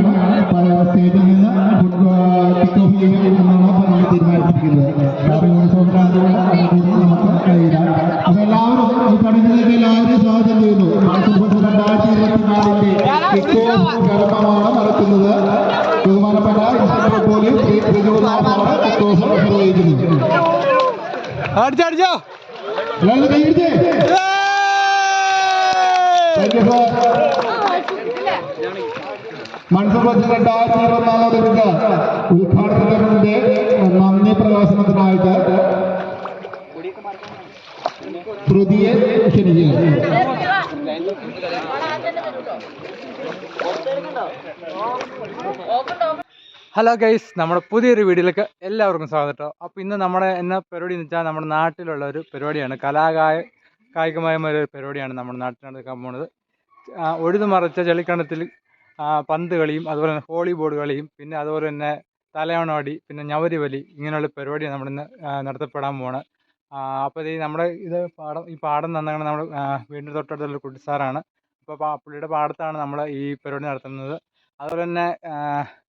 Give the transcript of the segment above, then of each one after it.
ചെയ്യുകയാണ്. സ്റ്റേജിൽ നിന്ന് കിക്ക് ഓഫ് ചെയ്യുമെന്നാണ് നമ്മൾ തീരുമാനിച്ചിരിക്കുന്നത്. അപ്പൊ എല്ലാവരും ഈ ചടങ്ങിലേക്ക് എല്ലാവരും സ്വാഗതം ചെയ്യുന്നു. 2024 കിക്ക് ഓഫ് കർമ്മമാണ് നടക്കുന്നത്. ബഹുമാനപ്പെട്ട ഇൻസ്പെക്ടർ പോലീസ് കിക്ക് ഓഫ് നിർവഹിക്കുന്നു. മത്സരത്തിൽ 2024 ഉദ്ഘാടനത്തിന്റെ നന്ദി പ്രകാശനത്തിനായിട്ട് ശ്രുതിയെ ക്ഷണിക്കുക. ഹലോ ഗൈസ്, നമ്മുടെ പുതിയൊരു വീഡിയോയിലേക്ക് എല്ലാവർക്കും സ്വാഗതം. അപ്പോൾ ഇന്ന് നമ്മുടെ എന്നാ പരിപാടി എന്ന് വെച്ചാൽ നമ്മുടെ നാട്ടിലുള്ള ഒരു പരിപാടിയാണ്. കായികമായ ഒരു പരിപാടിയാണ് നമ്മുടെ നാട്ടിൽ നടക്കാൻ പോകുന്നത്. ഒഴുതുമറിച്ച ചെളിക്കണത്തിൽ പന്ത് കളിയും അതുപോലെ തന്നെ വോളിബോൾ കളിയും പിന്നെ അതുപോലെ തന്നെ തലയോണവടി പിന്നെ ഞവരി വലി ഇങ്ങനെയുള്ള പരിപാടിയാണ് നമ്മളിന്ന് നടത്തപ്പെടാൻ പോകുന്നത്. അപ്പോൾ നമ്മുടെ ഈ പാടം നന്നാണ് നമ്മുടെ വീടിൻ്റെ തൊട്ടടുത്തുള്ള കുട്ടി സാറാണ്. അപ്പോൾ പുള്ളിയുടെ പാടത്താണ് നമ്മൾ ഈ പരിപാടി നടത്തുന്നത്. അതുപോലെ തന്നെ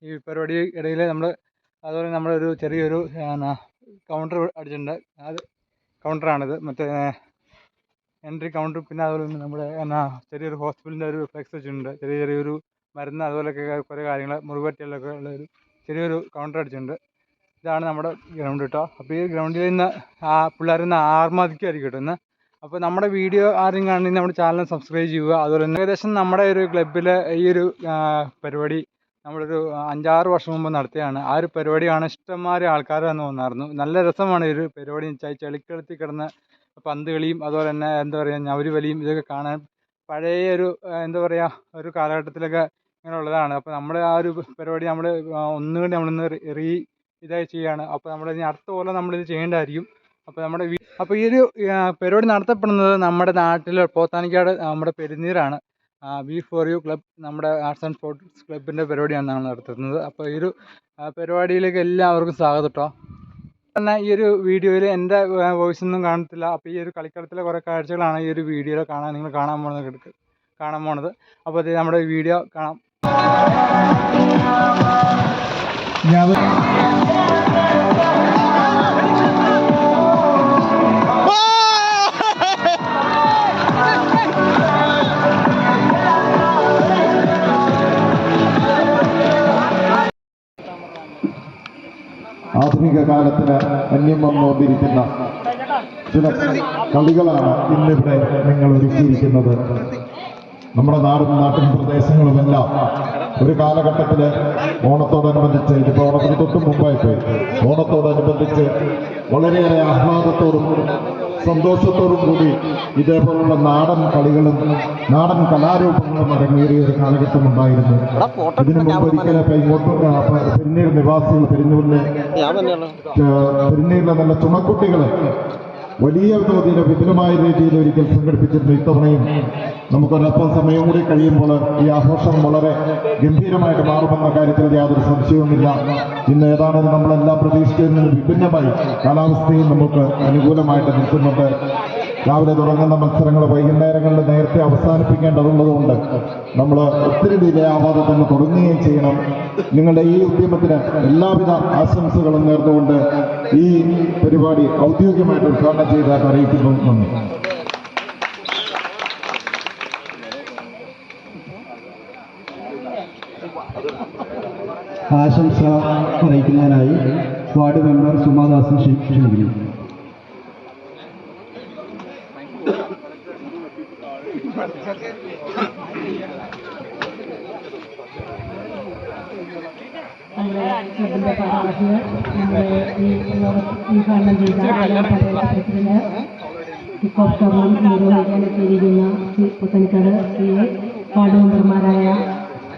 ഈ പരിപാടി ഇടയിൽ അതുപോലെ നമ്മളൊരു ചെറിയൊരു കൗണ്ടർ അടിച്ചിട്ടുണ്ട്. അത് കൗണ്ടറാണിത്, മറ്റേ എൻട്രി കൗണ്ടർ. പിന്നെ അതുപോലെ തന്നെ നമ്മുടെ ചെറിയൊരു ഹോസ്പിറ്റലിൻ്റെ ഒരു ഫ്ലെക്സ് വെച്ചിട്ടുണ്ട്. ചെറിയൊരു മരുന്ന് അതുപോലെയൊക്കെ കുറേ കാര്യങ്ങൾ മുറിവറ്റിലൊക്കെ ഉള്ളൊരു ചെറിയൊരു കൗണ്ടർ അടിച്ചിട്ടുണ്ട്. ഇതാണ് നമ്മുടെ ഗ്രൗണ്ട് കേട്ടോ. അപ്പോൾ ഈ ഗ്രൗണ്ടിൽ നിന്ന് പിള്ളേരിന്ന് ആർമാദിക്കുമായിരിക്കും കേട്ടോ ഇന്ന്. അപ്പോൾ നമ്മുടെ വീഡിയോ ആരും കാണുന്നെങ്കിൽ നമ്മുടെ ചാനൽ സബ്സ്ക്രൈബ് ചെയ്യുക. അതുപോലെ തന്നെ ഏകദേശം നമ്മുടെ ഒരു ക്ലബ്ബിൽ ഈ ഒരു പരിപാടി നമ്മളൊരു 5-6 വർഷം മുമ്പ് നടത്തിയാണ്. ആ ഒരു പരിപാടിയാണ് ഇഷ്ടംമാരെ ആൾക്കാർ വന്ന് വന്നായിരുന്നു. നല്ല രസമാണ് ഈ ഒരു പരിപാടി. ചെളിക്കളത്തിൽ കിടന്ന് പന്ത് കളിയും അതുപോലെ തന്നെ എന്താ പറയുക ഞവരി വലിയും ഇതൊക്കെ കാണാൻ പഴയ ഒരു എന്താ പറയുക ഒരു കാലഘട്ടത്തിലൊക്കെ ഇങ്ങനെ ഉള്ളതാണ്. അപ്പോൾ നമ്മൾ ആ ഒരു പരിപാടി നമ്മൾ ഒന്നുകൂടി നമ്മളിന്ന് ഇതായി ചെയ്യുകയാണ്. അപ്പോൾ നമ്മളിനി അടുത്ത പോലെ നമ്മളിത് ചെയ്യേണ്ടതായിരിക്കും. അപ്പോൾ ഈ ഒരു പരിപാടി നടത്തപ്പെടുന്നത് നമ്മുടെ നാട്ടിൽ പോത്താനിക്കാട് നമ്മുടെ പെരുന്നീരാണ്. V4U ക്ലബ് നമ്മുടെ ആർട്സ് ആൻഡ് സ്പോർട്സ് ക്ലബിൻ്റെ പരിപാടിയാണ് നമ്മൾ നടത്തുന്നത്. അപ്പോൾ ഈ ഒരു പരിപാടിയിലേക്ക് എല്ലാവർക്കും സ്വാഗതം കേട്ടോ. തന്നെ ഈ ഒരു വീഡിയോയിൽ എൻ്റെ വോയിസ് ഒന്നും കാണത്തില്ല. അപ്പോൾ ഈ ഒരു കളിക്കളത്തിലെ കുറേ കാഴ്ചകളാണ് ഈ ഒരു വീഡിയോയിൽ നിങ്ങൾ കാണാൻ പോണത്. അപ്പോൾ അത് നമ്മുടെ വീഡിയോ കാണാം. ആധുനിക കാലത്തിന് അന്യം വന്നുകൊണ്ടിരിക്കുന്ന ചില കളികളാണ് ഇന്നിവിടെ നിങ്ങൾ ഒരുക്കിയിരിക്കുന്നത്. നമ്മുടെ നാട്ടിൻ പ്രദേശങ്ങളുമെല്ലാം ഒരു കാലഘട്ടത്തിൽ ഓണത്തോടനുബന്ധിച്ച്, ഇതിപ്പോൾ ഓണത്തിന് തൊട്ട് മുമ്പായിട്ട് ഓണത്തോടനുബന്ധിച്ച് വളരെയേറെ ആഹ്ലാദത്തോടും സന്തോഷത്തോടും കൂടി ഇതേപോലുള്ള നാടൻ കളികളും നാടൻ കലാരൂപങ്ങളും അരങ്ങേറിയ ഒരു കാലഘട്ടം ഉണ്ടായിരുന്നു. ഇതിനു മുമ്പ് ഒരിക്കലും പെരുന്നീർ നിവാസികൾ പെരുന്നീരിലെ നല്ല ചുണക്കുട്ടികൾ വലിയ തോതിൽ വിപുലമായ രീതിയിൽ ഒരിക്കൽ സംഘടിപ്പിച്ചിരുന്നു. ഇത്തവണയും നമുക്കൊരല്പം സമയം കൂടി കഴിയുമ്പോൾ ഈ ആഘോഷം വളരെ ഗംഭീരമായിട്ട് മാറുമെന്ന കാര്യത്തിൽ യാതൊരു സംശയവുമില്ല. ഇന്ന് ഏതാണെന്ന് നമ്മളെല്ലാം പ്രതീക്ഷിച്ചതിന് വിഭിന്നമായി കാലാവസ്ഥയും നമുക്ക് അനുകൂലമായിട്ട് നിൽക്കുന്നുണ്ട്. രാവിലെ തുടങ്ങുന്ന മത്സരങ്ങൾ വൈകുന്നേരങ്ങളിൽ നേരത്തെ അവസാനിപ്പിക്കേണ്ടതുള്ളതുകൊണ്ട് നമ്മൾ ഒത്തിരി ഡിലേ ആവാതെ തന്നെ തുടങ്ങുകയും ചെയ്യണം. നിങ്ങളുടെ ഈ ഉദ്യമത്തിന് എല്ലാവിധ ആശംസകളും നേർന്നുകൊണ്ട് ഈ പരിപാടി ഔദ്യോഗികമായിട്ട് ഉദ്ഘാടനം ചെയ്താൽ അറിയിക്കുന്നു. നന്ദി. ആശംസ അറിയിക്കുന്നതിനായി വാർഡ് മെമ്പർ സുമാദാസൻ ക്ഷണിക്കുന്നു. നമ്മുടെ ക്ലബിൻ്റെ ഭാരവാഹികൾ, നമ്മുടെ ഈ ഉദ്ഘാടനം ചെയ്ത പ്രസിഡന്റ്, കിക്ക് ഓഫ് കർമ്മം നിർവഹിക്കാനെത്തിയിരിക്കുന്ന പുത്തൻകട് വാർഡ് മെമ്പർമാരായ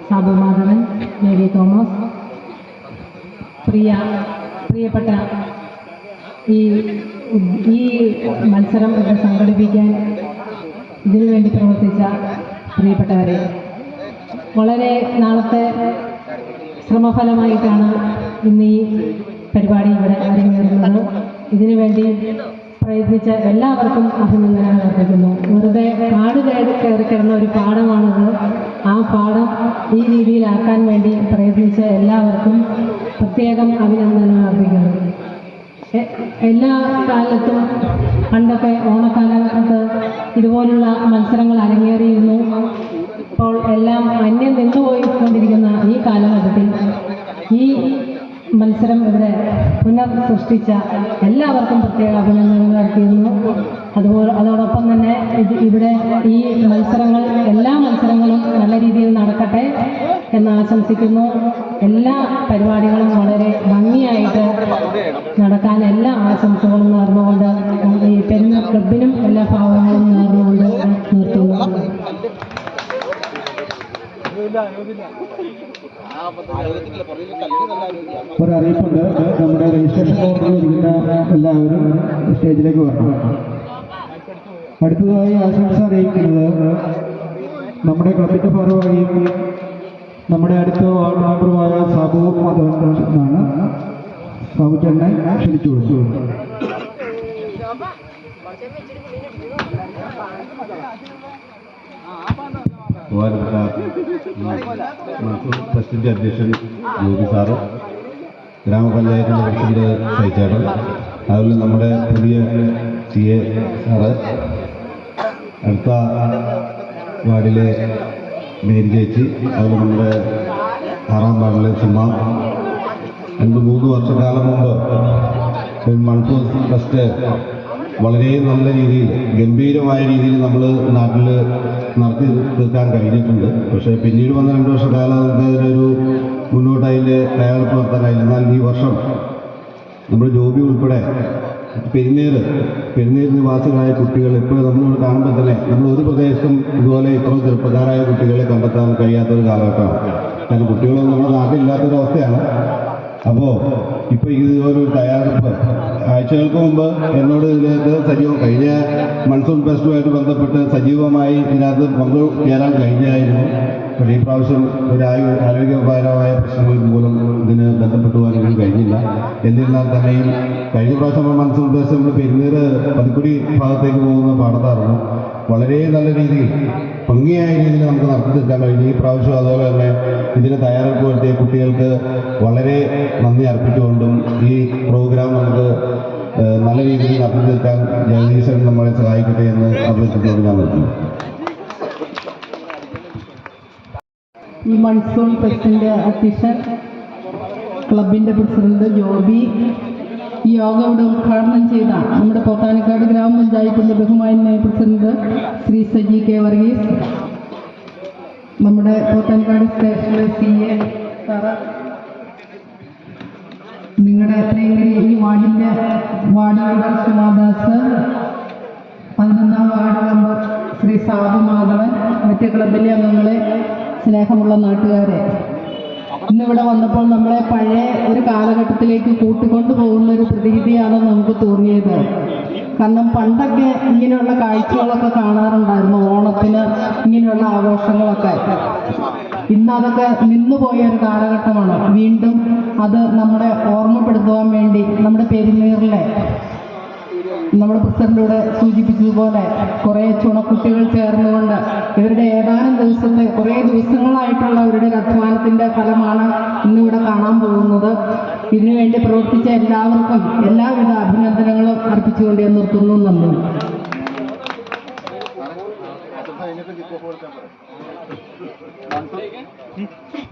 സാബു മാധവൻ, മേരി തോമസ്, പ്രിയപ്പെട്ട ഈ മത്സരം ഇവിടെ സംഘടിപ്പിക്കാൻ ഇതിനുവേണ്ടി പ്രവർത്തിച്ച പ്രിയപ്പെട്ടവരെ, വളരെ നാളത്തെ ശ്രമഫലമായിട്ടാണ് ഇന്ന് ഈ പരിപാടി ഇവിടെ അരങ്ങേറുന്നത്. ഇതിനുവേണ്ടി പ്രയത്നിച്ച എല്ലാവർക്കും അഭിനന്ദനങ്ങൾ അർപ്പിക്കുന്നു. വെറുതെ കാട് കയറി കിടന്ന ഒരു പാഠമാണത്. ആ പാഠം ഈ രീതിയിലാക്കാൻ വേണ്ടി പ്രയത്നിച്ച എല്ലാവർക്കും പ്രത്യേകം അഭിനന്ദനങ്ങൾ അർപ്പിക്കുന്നു. എല്ലാ കാലത്തും പണ്ടൊക്കെ ഓണക്കാലത്ത് ഇതുപോലുള്ള മത്സരങ്ങൾ അരങ്ങേറിയിരുന്നു. ഇപ്പോൾ എല്ലാം അന്യം നിന്നുപോയിക്കൊണ്ടിരിക്കുന്ന ഈ കാലഘട്ടത്തിൽ ഈ മത്സരം ഇവിടെ പുനർസൃഷ്ടിച്ച എല്ലാവർക്കും പ്രത്യേക അഭിനന്ദനങ്ങൾ അർപ്പിക്കുന്നു. അതോടൊപ്പം തന്നെ ഇവിടെ ഈ മത്സരങ്ങൾ എല്ലാ മത്സരങ്ങളും നല്ല രീതിയിൽ നടക്കട്ടെ എന്ന് ആശംസിക്കുന്നു. എല്ലാ പരിപാടികളും വളരെ ഭംഗിയായിട്ട് നടക്കാൻ എല്ലാ ആശംസകളും നേർന്നുകൊണ്ട് ഈ പെരുന്നൂർ ക്ലബിനും എല്ലാ ഭാവങ്ങളും നേർന്നുകൊണ്ട് നിർത്തുന്നു. ഒരറിയിപ്പുണ്ട്. നമ്മുടെ രജിസ്ട്രേഷൻ കൗണ്ടറിൽ ഇരിക്കുന്ന എല്ലാവരും സ്റ്റേജിലേക്ക് വരണം. അടുത്തതായി ആശംസ അറിയിക്കുന്നത് നമ്മുടെ ക്ലബിൻ്റെ ഭാരവാഹിയും നമ്മുടെ അടുത്ത വാർഡ് മെമ്പറുമായ സാബു മാധവൻ എന്നാണ്. സാബു ചേട്ടനെ ക്ഷണിച്ചു കൊടുത്തു. ട്രസ്റ്റിൻ്റെ അധ്യക്ഷൻ ജ്യോതി സാറ്, ഗ്രാമപഞ്ചായത്തിൻ്റെ പ്രസിഡന്റ് സഹിച്ചേട്ടൻ, അതുപോലെ നമ്മുടെ പുതിയ CA സാറ്, അടുത്ത വാർഡിലെ മേരി ചേച്ചി, അതുപോലെ നമ്മുടെ 6ാം വാർഡിലെ സുമ. 2-3 വർഷക്കാലം മുമ്പ് മൺസൂൺ ട്രസ്റ്റ് വളരെ നല്ല രീതിയിൽ ഗംഭീരമായ രീതിയിൽ നമ്മൾ നാട്ടിൽ നടത്തി തീർക്കാൻ കഴിഞ്ഞിട്ടുണ്ട്. പക്ഷേ പിന്നീട് വന്ന 2 വർഷക്കാലം അതിനൊരു മുന്നോട്ട് അതിൻ്റെ തയ്യാറെടുപ്പ് നടത്താൻ കഴിയില്ല. എന്നാൽ ഈ വർഷം നമ്മുടെ ജോബി ഉൾപ്പെടെ പെരുന്നേർ നിവാസികളായ കുട്ടികൾ ഇപ്പോൾ നമ്മളിവിടെ കാണുമ്പോൾ തന്നെ നമ്മൾ ഒരു പ്രദേശത്തും ഇതുപോലെ ഇത്ര ചെറുപ്പക്കാരായ കുട്ടികളെ കണ്ടെത്താൻ കഴിയാത്തൊരു കാലഘട്ടമാണ്. കാരണം കുട്ടികളൊന്നും നമ്മുടെ നാട്ടിലില്ലാത്തൊരവസ്ഥയാണ്. അപ്പോൾ ഇപ്പോൾ ഇതുപോലൊരു തയ്യാറെടുപ്പ് ആഴ്ചകൾക്ക് മുമ്പ് എന്നോട് ഇതിനകത്ത് കഴിഞ്ഞ മൺസൂൺ ഫെസ്റ്റുമായിട്ട് ബന്ധപ്പെട്ട് സജീവമായി ഇതിനകത്ത് പങ്കുചേരാൻ കഴിഞ്ഞായിരുന്നു. പക്ഷേ ഈ പ്രാവശ്യം ഒരു ആരോഗ്യപരമായ പ്രശ്നങ്ങൾ മൂലം ഇതിന് ബന്ധപ്പെട്ടു പോകാൻ കഴിഞ്ഞില്ല. എന്നിരുന്നാൽ തന്നെയും കഴിഞ്ഞ പ്രാവശ്യം മൺസൂൺ ഫെസ്റ്റ് നമ്മൾ പെരുന്നേർ പതിക്കുടി ഭാഗത്തേക്ക് പോകുന്ന പാടത്തായിരുന്നു. വളരെ നല്ല രീതിയിൽ ഭംഗിയായ രീതിയിൽ നമുക്ക് നടത്തി തീർക്കാൻ കഴിഞ്ഞു. ഈ പ്രാവശ്യം അതുപോലെ തന്നെ ഇതിന് തയ്യാറെടുപ്പ് നടത്തിയ കുട്ടികൾക്ക് വളരെ നന്ദി അർപ്പിച്ചുകൊണ്ടും ഈ പ്രോഗ്രാം നമുക്ക് നല്ല രീതിയിൽ നടത്തി തീർക്കാൻ ജഗദീശൻ നമ്മളെ സഹായിക്കട്ടെ എന്ന് അഭ്യർത്ഥിച്ചുകൊണ്ട് ഞാൻ നിർത്തുന്നു. ഈ മൺസൂൺ ഫെസ്റ്റിൻ്റെ അധ്യക്ഷൻ ക്ലബിൻ്റെ പ്രസിഡന്റ് ജോബി, ഈ യോഗം ഇവിടെ ഉദ്ഘാടനം ചെയ്ത നമ്മുടെ പോത്താനിക്കാട് ഗ്രാമപഞ്ചായത്തിൻ്റെ ബഹുമാന്യ പ്രസിഡന്റ് ശ്രീ സജി കെ വർഗീസ്, നമ്മുടെ പോത്താനിക്കാട് സ്റ്റേഷനിലെ CA സാറ്, നിങ്ങളുടെ ഈ വാർഡിൻ്റെ വാർഡ് മെമ്പർ സുമാദാസ്, 11ാം വാർഡ് മെമ്പർ ശ്രീ സാബു മാധവൻ, മറ്റ് ക്ലബിലെ അംഗങ്ങളെ, സ്നേഹമുള്ള നാട്ടുകാരെ, ഇന്നിവിടെ വന്നപ്പോൾ നമ്മളെ പഴയ ഒരു കാലഘട്ടത്തിലേക്ക് കൂട്ടിക്കൊണ്ടു പോകുന്ന ഒരു പ്രതീതിയാണ് നമുക്ക് തോന്നിയത്. കാരണം പണ്ടൊക്കെ ഇങ്ങനെയുള്ള കാഴ്ചകളൊക്കെ കാണാറുണ്ടായിരുന്നു, ഓണത്തിന് ഇങ്ങനെയുള്ള ആഘോഷങ്ങളൊക്കെ. ഇന്നതൊക്കെ നിന്നുപോയ ഒരു കാലഘട്ടമാണ്. വീണ്ടും അത് നമ്മളെ ഓർമ്മപ്പെടുത്തുവാൻ വേണ്ടി നമ്മുടെ പെരുന്നേറിലെ നമ്മുടെ പ്രസിഡന്റിലൂടെ സൂചിപ്പിച്ചതുപോലെ കുറേ ചുണക്കുട്ടികൾ ചേർന്നുകൊണ്ട് ഇവരുടെ ഏതാനും ദിവസത്തെ കുറേ ദിവസങ്ങളായിട്ടുള്ള അവരുടെ അധ്വാനത്തിൻ്റെ ഫലമാണ് ഇന്നിവിടെ കാണാൻ പോകുന്നത്. ഇതിനുവേണ്ടി പ്രവർത്തിച്ച എല്ലാവർക്കും എല്ലാവിധ അഭിനന്ദനങ്ങളും അർപ്പിച്ചുകൊണ്ട് ഞാൻ നിർത്തുന്നു. നന്ദി.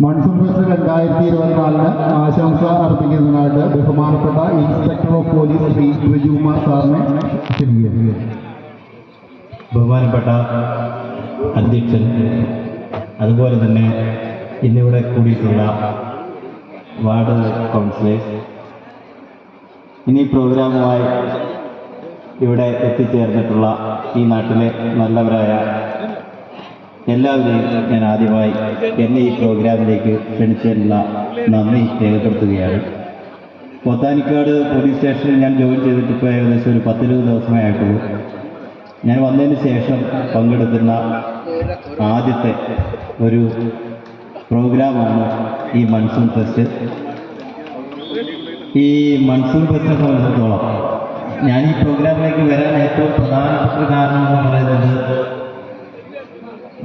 മൺസൂൺ ഫെസ്റ്റ് 2024 ആശംസ അർപ്പിക്കുന്നതിനായിട്ട് ബഹുമാനപ്പെട്ട ഇൻസ്പെക്ടർ ഓഫ് പോലീസ് ശ്രീ ഋജുകുമാർ സാറിനെ ക്ഷണിക്കുന്നു. ബഹുമാനപ്പെട്ട അധ്യക്ഷൻ, അതുപോലെ തന്നെ ഇന്നിവിടെ കൂടിയിട്ടുള്ള വാർഡ് കൗൺസിലേഴ്സ്, ഇനി പ്രോഗ്രാമുമായി ഇവിടെ എത്തിച്ചേർന്നിട്ടുള്ള ഈ നാട്ടിലെ നല്ലവരായ എല്ലാവരെയും ഞാൻ ആദ്യമായി എന്നെ ഈ പ്രോഗ്രാമിലേക്ക് ക്ഷണിച്ചതിനുള്ള നന്ദി രേഖപ്പെടുത്തുകയാണ്. പോത്താനിക്കാട് പോലീസ് സ്റ്റേഷനിൽ ഞാൻ ജോയിൻ ചെയ്തിട്ട് ഇപ്പോൾ ഏകദേശം ഒരു 10-20 ദിവസമേ ആയിട്ടുള്ളൂ. ഞാൻ വന്നതിന് ശേഷം പങ്കെടുക്കുന്ന ആദ്യത്തെ ഒരു പ്രോഗ്രാമാണ് ഈ മൺസൂൺ ഫെസ്റ്റ്. ഈ മൺസൂൺ ഫെസ്റ്റിനെ സംബന്ധിച്ചിടത്തോളം ഞാൻ ഈ പ്രോഗ്രാമിലേക്ക് വരാൻ ഏറ്റവും പ്രധാനപ്പെട്ട ഒരു കാരണം എന്ന് പറയുന്നത്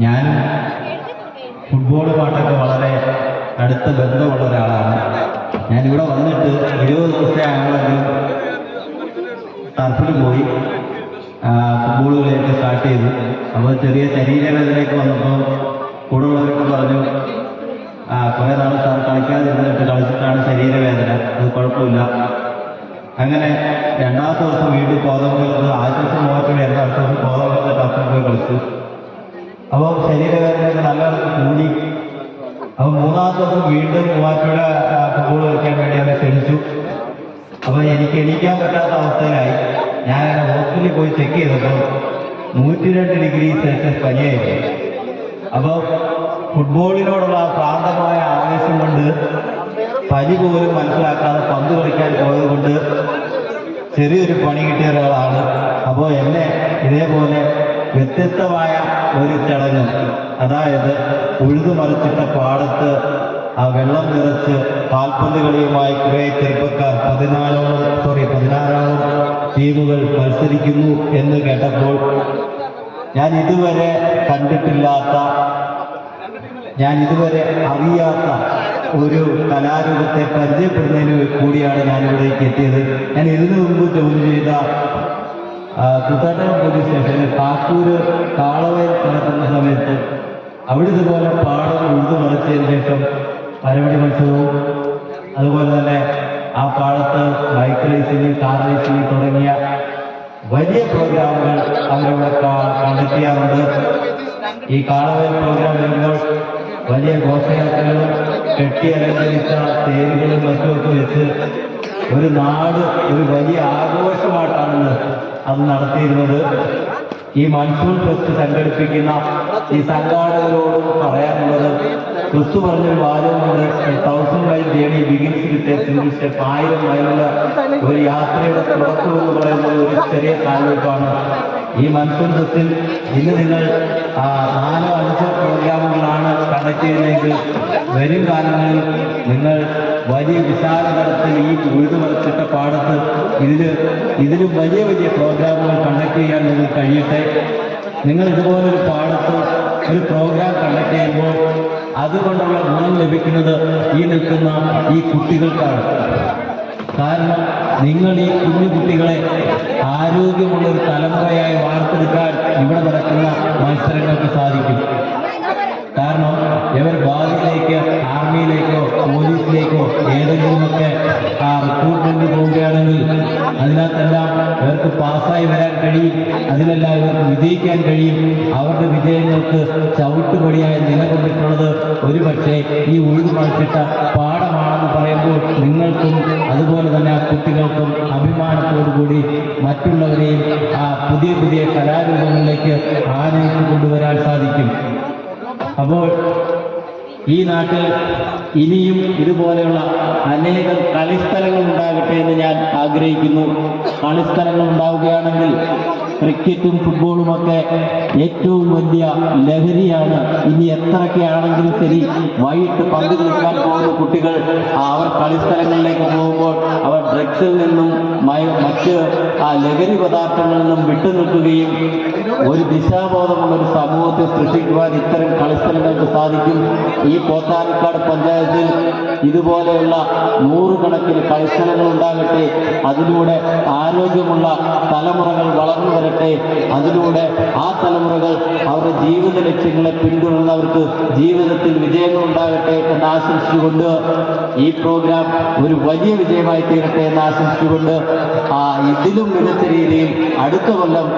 ഞാനും ഫുട്ബോളുമായിട്ടൊക്കെ വളരെ അടുത്ത ബന്ധമുള്ള ഒരാളാണ്. ഞാനിവിടെ വന്നിട്ട് 20 ദിവസത്തെ ആണെങ്കിലും ടർഫിൽ പോയി ഫുട്ബോൾ കളിയൊക്കെ സ്റ്റാർട്ട് ചെയ്തു. അപ്പോൾ ചെറിയ ശരീരവേദനയൊക്കെ വന്നപ്പോൾ കൂടുള്ളവരൊക്കെ പറഞ്ഞു കുറേ നാൾ സാർ കളിക്കാതിരുന്നിട്ട് കളിച്ചിട്ടാണ് ശരീരവേദന, അത് കുഴപ്പമില്ല. അങ്ങനെ 2ാമത്തെ ദിവസം വീണ്ടും കോതമംഗലത്ത്, ആദ്യ ദിവസം മൂവാറ്റുപുഴയായിരുന്നു, അടുത്ത ദിവസം കോതമംഗലത്ത് ടർഫിൽ പോയി കളിച്ചു. അപ്പോൾ ശരീരവേദനയൊക്കെ നല്ലവണ്ണം കൂടി. അപ്പോൾ 3ാമത്തെ ദിവസം വീണ്ടും മൂവാറ്റുപുഴ ഫുട്ബോൾ കളിക്കാൻ വേണ്ടി അവരെ ക്ഷണിച്ചു. അപ്പോൾ എനിക്ക് എണീക്കാൻ പറ്റാത്ത അവസ്ഥയിലായി. ഞാൻ ഹോസ്പിറ്റലിൽ പോയി ചെക്ക് ചെയ്തപ്പോൾ 102 ഡിഗ്രി സെൽഷ്യസ് പനിയായിരുന്നു. അപ്പോൾ ഫുട്ബോളിനോടുള്ള പ്രാന്തമായ ആവേശം കൊണ്ട് പനി പോലും മനസ്സിലാക്കാതെ പന്ത് കളിക്കാൻ പോയത് കൊണ്ട് ചെറിയൊരു പണി കിട്ടിയ ഒരാളാണ്. അപ്പോൾ എന്നെ ഇതേപോലെ വ്യത്യസ്തമായ ഒരു ചടങ്ങ്, അതായത് ഉഴുതുമറിച്ചിട്ട പാടത്ത് വെള്ളം നിറച്ച് കാൽപന്ത് കളിയുമായി കുറേ ചെറുപ്പക്കാർ 16 ടീമുകൾ മത്സരിക്കുന്നു എന്ന് കേട്ടപ്പോൾ ഞാൻ ഇതുവരെ കണ്ടിട്ടില്ലാത്ത, ഞാൻ ഇതുവരെ അറിയാത്ത ഒരു കലാരൂപത്തെ പരിചയപ്പെടുന്നതിന് കൂടിയാണ് ഞാനിവിടേക്ക് എത്തിയത്. ഞാൻ ഇതിനു മുമ്പ് ജോലി ചെയ്ത കുത്താട്ടം പോലീസ് സ്റ്റേഷനിൽ കാക്കൂര് കാളവയിൽ നടക്കുന്ന സമയത്ത് അവിടെ ഇതുപോലെ പാടം ഉഴുതുമറിച്ചതിന് ശേഷം പരമടി മത്സരവും അതുപോലെ തന്നെ ആ പാടത്ത് ബൈക്ക് റേസിംഗ്, കാർ റേസിംഗ് തുടങ്ങിയ വലിയ പ്രോഗ്രാമുകൾ അവരവിടെ കണ്ടക്ട് ചെയ്യാറുണ്ട്. ഈ കാളവയിൽ പ്രോഗ്രാം വരുമ്പോൾ വലിയ ഘോഷയാത്രകളും കെട്ടി അലങ്കരിച്ച തേരുകളും മറ്റുമൊക്കെ വെച്ച് ഒരു നാട് ഒരു വലിയ ആഘോഷമായിട്ടാണ് അത് നടത്തിയിരുന്നത്. ഈ മൺസൂൺ ഫെസ്റ്റ് സംഘടിപ്പിക്കുന്ന ഈ സംഘാടകരോടും പറയാനുള്ളത്, ക്രിസ്തു പറഞ്ഞൊരു വാചകമുണ്ട്, 1000 mile journey begins with a single step. 1000 മൈലുള്ള ഒരു യാത്രയുടെ തുടക്കം എന്ന് പറയുന്നത് ഒരു ചെറിയ കാൽവെപ്പാണ്. ഈ മൺസൂൺ ഫെസ്റ്റിൽ ഇന്ന് നിങ്ങൾ 4-5 പ്രോഗ്രാമുകളാണ് കണ്ടക്ട് ചെയ്യുന്നതെങ്കിൽ വരും കാലങ്ങളിൽ നിങ്ങൾ വലിയ വിശാല തലത്തിൽ ഈ ഉഴുതുമറിച്ചിട്ട പാടത്ത് ഇതിലും വലിയ വലിയ പ്രോഗ്രാമുകൾ കണ്ടക്ട് ചെയ്യാൻ നിങ്ങൾക്ക് കഴിയട്ടെ. നിങ്ങൾ ഇതുപോലൊരു പാടത്ത് ഒരു പ്രോഗ്രാം കണ്ടക്ട് ചെയ്യുമ്പോൾ അതുകൊണ്ടുള്ള ഗുണം ലഭിക്കുന്നത് ഈ നിൽക്കുന്ന ഈ കുട്ടികൾക്കാണ്. കാരണം നിങ്ങൾ ഈ കുഞ്ഞു കുട്ടികളെ ആരോഗ്യമുള്ളൊരു തലമുറയായി വാർത്തെടുക്കാൻ ഇവിടെ നടക്കുന്ന മത്സരങ്ങൾക്ക് സാധിക്കും. കാരണം ഇവർ ഭാവിയിലേക്ക് ആർമിയിലേക്കോ പോലീസിലേക്കോ ഏതെങ്കിലുമൊക്കെ റിക്രൂട്ട്മെന്റ് പോവുകയാണെങ്കിൽ അതിനകത്തെല്ലാം ഇവർക്ക് പാസ്സായി വരാൻ കഴിയും, അതിലെല്ലാം ഇവർക്ക് വിജയിക്കാൻ കഴിയും. അവരുടെ വിജയങ്ങൾക്ക് ചവിട്ടുപടിയായി നിലകൊണ്ടിട്ടുള്ളത് ഒരുപക്ഷെ ഈ ഉഴുതുമറിച്ചിട്ട പാഠമാണെന്ന് പറയുമ്പോൾ നിങ്ങൾക്കും അതുപോലെ തന്നെ ആ കുട്ടികൾക്കും അഭിമാനത്തോടുകൂടി മറ്റുള്ളവരെയും ആ പുതിയ പുതിയ കലാരൂപങ്ങളിലേക്ക് ആനയിച്ചു കൊണ്ടുവരാൻ സാധിക്കും. അപ്പോൾ ഈ നാട്ടിൽ ഇനിയും ഇതുപോലെയുള്ള അനേകം കളിസ്ഥലങ്ങൾ ഉണ്ടാകട്ടെ എന്ന് ഞാൻ ആഗ്രഹിക്കുന്നു. കളിസ്ഥലങ്ങൾ ഉണ്ടാവുകയാണെങ്കിൽ ക്രിക്കറ്റും ഫുട്ബോളുമൊക്കെ ഏറ്റവും വലിയ ലഹരിയാണ്. ഇനി എത്രയൊക്കെ ആണെങ്കിലും ശരി, വൈകിട്ട് പന്ത് കളിക്കാൻ പോകുന്ന കുട്ടികൾ അവർ കളിസ്ഥലങ്ങളിലേക്ക് പോകുമ്പോൾ അവർ ഡ്രഗ്സിൽ നിന്നും മറ്റ് ലഹരി പദാർത്ഥങ്ങളിൽ നിന്നും വിട്ടുനിൽക്കുകയും ഒരു ദിശാബോധമുള്ള ഒരു സമൂഹത്തെ സൃഷ്ടിക്കുവാൻ ഇത്തരം കളിസ്ഥലങ്ങൾക്ക് സാധിക്കും. ഈ പോത്താനിക്കാട് പഞ്ചായത്തിൽ ഇതുപോലെയുള്ള 100 കണക്കിന് കളിസ്ഥലങ്ങൾ ഉണ്ടാകട്ടെ. അതിലൂടെ ആരോഗ്യമുള്ള തലമുറകൾ വളർന്നു വരട്ടെ. അതിലൂടെ ആ തലമുറകൾ അവരുടെ ജീവിത ലക്ഷ്യങ്ങളെ പിന്തുടർന്നവർക്ക് ജീവിതത്തിൽ വിജയങ്ങൾ ഉണ്ടാകട്ടെ എന്ന് ആശംസിച്ചുകൊണ്ട് ഈ പ്രോഗ്രാം ഒരു വലിയ വിജയമായി തീരട്ടെ എന്ന് ആശംസിച്ചുകൊണ്ട് ഇതിലും മികച്ച രീതിയിൽ അടുത്ത കൊല്ലം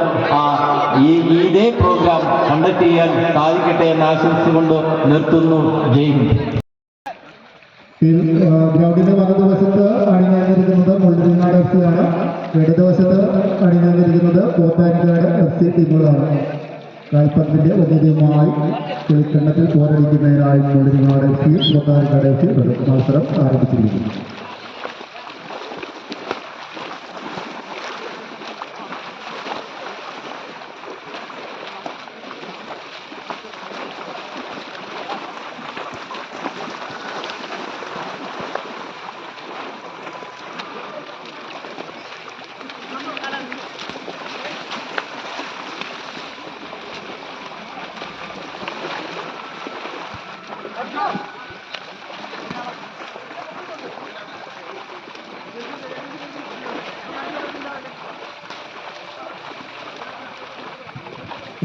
ഇതേ പ്രോഗ്രാം കണ്ടക്ട് ചെയ്യാൻ സാധിക്കട്ടെ എന്ന് ആശംസിച്ചുകൊണ്ട് നിർത്തുന്നു. ജയ് ഹിന്ദ്. ഗ്രൗണ്ടിന്റെ വലതുവശത്ത് അണിനിരന്നിരിക്കുന്നത് മുള്ളിനാട് FC ആണ്. ഇടതുവശത്ത് അണിനിരന്നിരിക്കുന്നത് പോത്താനിക്കാട് FC ടീമുകളാണ്. കാൽപന്തിന്റെ ഉന്നതിയുമായി കളിക്കണ്ടത്തിൽ പോരടിക്കുന്നതിനായി മുള്ളിനാട് FC പോത്താനിക്കാട് FC മത്സരം ആരംഭിച്ചിരിക്കുന്നു.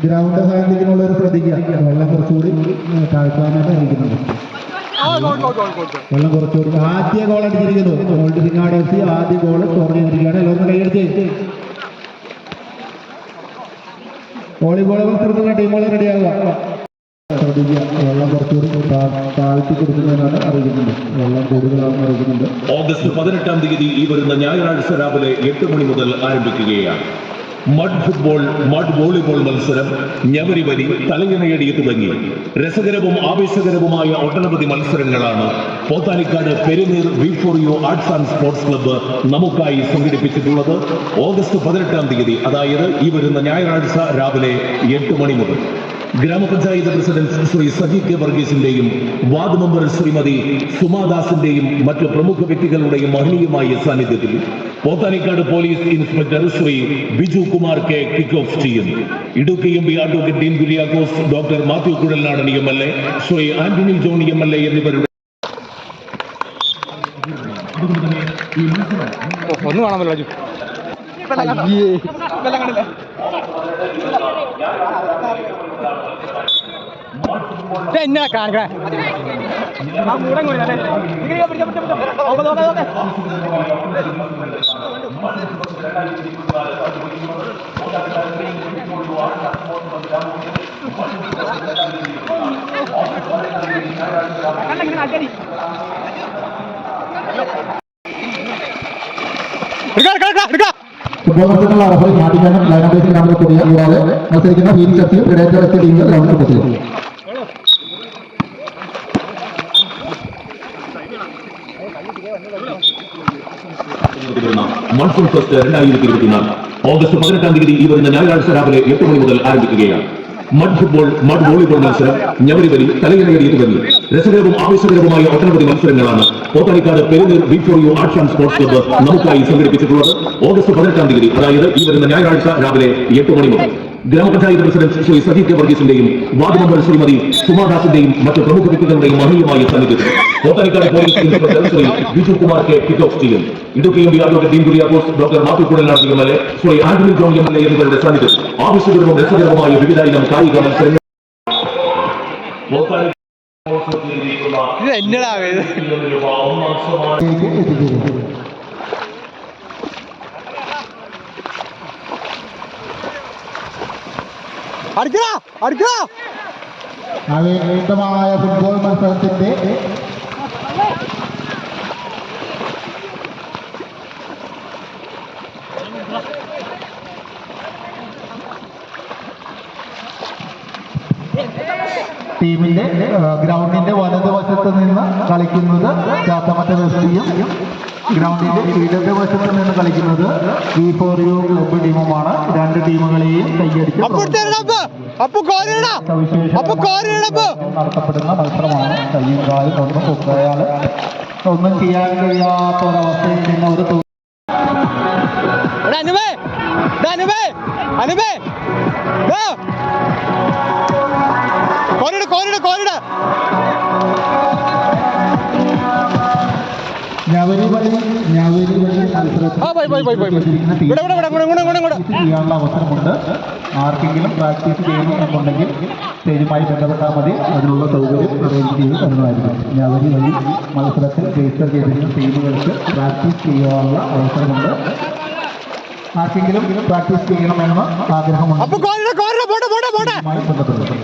ഗ്രൗണ്ട് ഹാൻഡിങ്ങിനുള്ളവർ ശ്രദ്ധിക്കുക. വെള്ളം കുറച്ചുകൂടി താഴ്ത്താനായിട്ട് അറിയിക്കുന്നുണ്ട്. വെള്ളം കുറച്ചുകൂടി. ആദ്യ ഗോൾ അടിച്ചിരിക്കുന്നു ഓൾഡ് സിങ്ങാട് FC. ആദ്യ ഗോൾ സ്കോർ ചെയ്തിരിക്കുകയാണ്. എല്ലാവരും കൈയടിച്ച്. വോളിബോൾ മത്സരത്തിലുള്ള ടീമുകൾ റെഡിയാകുക. ശ്രദ്ധിക്കുക. വെള്ളം കുറച്ചുകൂടി താഴ്ത്തി കൊടുക്കുന്നതിനാണ് അറിയിക്കുന്നുണ്ട്. വെള്ളം കൂടുതലാണെന്ന് അറിയിക്കുന്നുണ്ട്. ഓഗസ്റ്റ് 18-ാം തീയതി ഈ വരുന്ന ഞായറാഴ്ച രാവിലെ 8 മണി മുതൽ ആരംഭിക്കുകയാണ്. മഡ് ഫുട്ബോൾ, മഡ് വോളിബോൾ മത്സരം, ഞവരിവലി, തലയിണയടി തുടങ്ങി രസകരവും ആവേശകരവുമായ ഒട്ടനവധി മത്സരങ്ങളാണ് Pothanicad Peruneer V4U arts and sports club നമുക്കായി സംഘടിപ്പിച്ചിട്ടുള്ളത്. ഓഗസ്റ്റ് 18-ാം തീയതി, അതായത് ഈ വരുന്ന ഞായറാഴ്ച രാവിലെ 8 മണി മുതൽ ഗ്രാമപഞ്ചായത്ത് president Shri Saji K വർഗീസിന്റെയും ward member Shrimati സുമാദാസിന്റെയും മറ്റു പ്രമുഖ വ്യക്തികളുടെയും മഹനീയമായ സാന്നിധ്യത്തിൽ Pothanikkad police inspector Shri Biju Kumar K kick off ചെയ്യും. Idukki MP advocate Dean Kuriakose, doctor Mathew Kuzhalnadan MLA, Shri Antony John MLA എന്നിവരുടെ ഒന്ന് കാണാമല്ലോ. എന്നാ കാണിക്കണേ ഫുട്ബോൾ മത്സരത്തിലുള്ള റഫറി മാറ്റിക്കാനും ലൈനബേസിൽ നമ്മൾ പുതിയ കൂടാതെ മത്സരിക്കുന്ന ഫീൽഡ് ചർച്ചയിൽ പ്രിഡേറ്റർ എത്തിയ ടീമുകൾ ഗ്രൗണ്ടിൽ എത്തിയിരുന്നു. മൺസൂൺ ഫെസ്റ്റ് 2024 ഓഗസ്റ്റ് 18-ാം തീയതി ഈ വരുന്ന ഞായറാഴ്ച രാവിലെ 8 മണി മുതൽ ആരംഭിക്കുകയാണ്. മഡ് ഫുട്ബോൾ, മഡ് വോളിബോൾ മത്സരം, ഞവരിവലി, തലയിണയടി തുടങ്ങി രസകരവും ആവേശകരവുമായ ഒട്ടനവധി മത്സരങ്ങളാണ് Pothanicad Peruneer V4U arts and sports club നമുക്കായി സംഘടിപ്പിച്ചിട്ടുള്ളത്. ഓഗസ്റ്റ് 18-ാം തീയതി, അതായത് ഈ വരുന്ന ഞായറാഴ്ച രാവിലെ 8 മണി മുതൽ ഗ്രാമപഞ്ചായത്ത് president Shri Saji K വർഗീസിന്റെയും ward member Shrimati സുമാദാസിന്റെയും മറ്റു പ്രമുഖ വ്യക്തികളുടെയും മഹനീയമായ സാന്നിധ്യത്തിൽ Pothanikkad police inspector Shri Biju Kumar K kick off ചെയ്യും. Idukki MP advocate Dean Kuriakose, doctor Mathew Kuzhalnadan MLA, Shri Antony John MLA എന്നിവരുടെ സാന്നിധ്യത്തിൽ ആവേശകരവും രസകരവുമായ വിവിധ ഇനം കായിക മത്സരങ്ങൾ ഇത് എന്നടാ അവിഹിതമായ ഫുട്ബോൾ മത്സരത്തിന്റെ ടീമിന്റെ ഗ്രൗണ്ടിന്റെ വലതുവശത്ത് നിന്ന് കളിക്കുന്നത് ചാത്തമറ്റ വ്യക്തിയും ഗ്രൗണ്ടിന്റെ ഇടത് വശത്ത് നിന്ന് കളിക്കുന്നത് V4U ക്ലബ്ബ് ടീമുമാണ്. രണ്ട് ടീമുകളെയും കൈയടിച്ച് നടത്തപ്പെടുന്ന മത്സരമാണ്. കയ്യും കാലും ഒന്നും പൊക്കയാള് ഒന്നും ചെയ്യാൻ കഴിയാത്ത ഒരവസ്ഥയിൽ നിന്ന് ഒരു ചെയ്യാനുള്ള അവസരമുണ്ട്. ആർക്കെങ്കിലും പ്രാക്ടീസ് ചെയ്യണമെന്നുണ്ടെങ്കിൽ സ്റ്റേജുമായി ബന്ധപ്പെട്ടാൽ മതി. അതിനുള്ള സൗകര്യം അറേഞ്ച് ചെയ്ത് തരുന്നതായിരിക്കും. ഞവരി വഴി മത്സരത്തിൽ രജിസ്റ്റർ ചെയ്തിരിക്കുന്ന ടീമുകൾക്ക് പ്രാക്ടീസ് ചെയ്യാനുള്ള അവസരമുണ്ട്. ആർക്കെങ്കിലും പ്രാക്ടീസ് ചെയ്യണമെന്ന് ആഗ്രഹമുണ്ട് ബന്ധപ്പെടുന്നത്.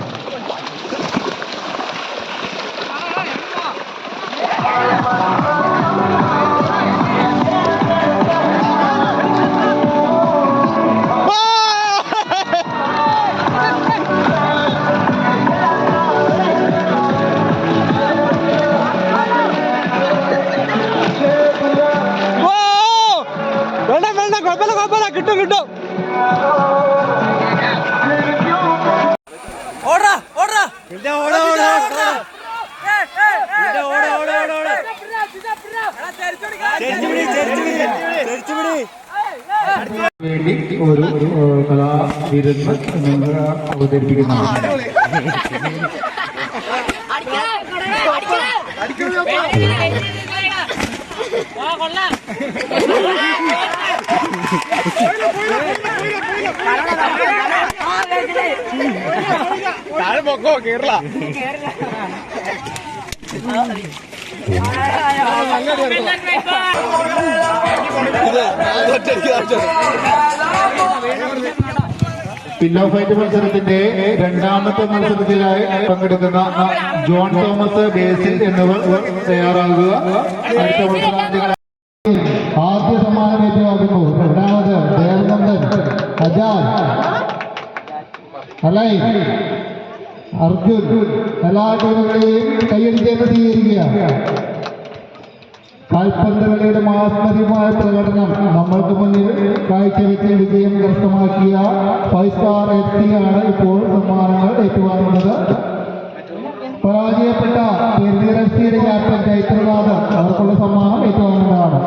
കിട്ടും ഓടാ ഓടാ വേണ്ടി ഒരു കലാവിരുന്ന് നിങ്ങൾ അവതരിപ്പിക്കുന്നതാണ്. കൊള്ളാം പില്ലോ ഫൈറ്റ് മത്സരത്തിന്റെ രണ്ടാമത്തെ മത്സരത്തിലായി പങ്കെടുക്കുന്ന ജോൺ തോമസ്, ബേസിൽ എന്നിവർ തയ്യാറാകുക. അടുത്ത മത്സരാർത്ഥികളെ ആദ്യ സമ്മാനം ഏറ്റുവാങ്ങുന്നു. രണ്ടാമത് ദേവനന്ദൻ, അജാൻ, അലൈ, അർജുൻ. എല്ലാ ടീമുകളെയും കൈയടിച്ചേർന്ന് സ്വീകരിക്കുക. കാൽപന്ത് കളിയുടെ മാസ്മരികമായ പ്രകടനം നമ്മൾക്ക് മുന്നിൽ കാഴ്ചവെച്ച് വിജയം കരസ്ഥമാക്കിയ 5 സ്റ്റാർ FC ആണ് ഇപ്പോൾ സമ്മാനങ്ങൾ ഏറ്റുവാങ്ങുന്നത്. പരാജയപ്പെട്ട പെരുന്നീർ FC-യുടെ ക്യാപ്റ്റൻ ചൈത്രനാഥ് അവർക്കുള്ള സമ്മാനം ഏറ്റുവാങ്ങുന്നതാണ്.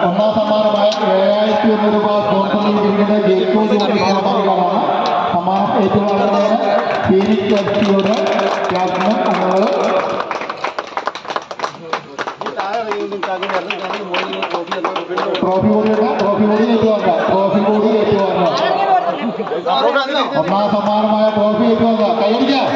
ഒന്നാം സമ്മാനമായ 7,100 രൂപ സ്പോൺസർ ചെയ്തിരിക്കുന്ന ജയിക്കോ ജോലികളാണ്. സമ്മാനം ഏറ്റുവാങ്ങുന്നതിന് ഫീനിക്സ് FC-യോട് ക്യാപ്റ്റനും അംഗങ്ങൾ ട്രോഫി കൂടി ഏറ്റുവാങ്ങാം. ഒന്നാം സമ്മാനമായ ട്രോഫി ഏറ്റുവാങ്ങാം. കൈയടിക്കാം.